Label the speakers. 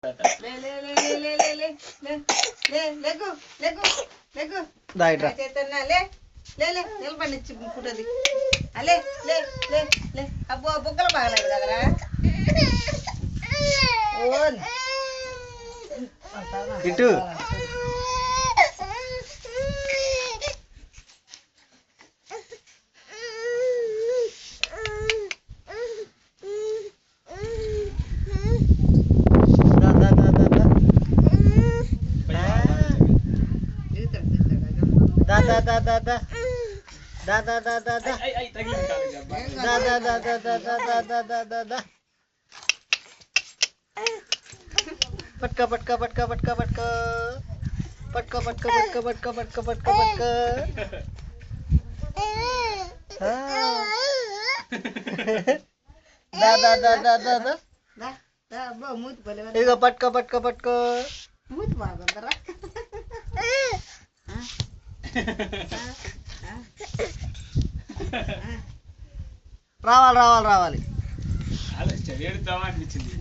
Speaker 1: ले ले ले ले ले ले ले ले ले लेगो लेगो लेगो
Speaker 2: दाइट्रा
Speaker 1: चैतन्य ले ले ले నిలబడిచ్చి పుటది అలే లే లే లే అబ్బో బొక్కల బాగలేదు కదరా ఓన్
Speaker 2: ఇటు da da da da da da da da da da
Speaker 3: ay tagilin kali
Speaker 2: da da da da da da da da da da पटका पटका पटका पटका पटका पटका पटका पटका पटका पटका पटका पटका da da da da da da
Speaker 1: దా దా అబ్బో మూతి పలే
Speaker 2: ఇగో పట్క పట్క పట్క
Speaker 1: మూతి బాగుందరా
Speaker 2: రావాలి రావాలి రావాలి
Speaker 3: అలా చెయ్యడుతావా అనిపించింది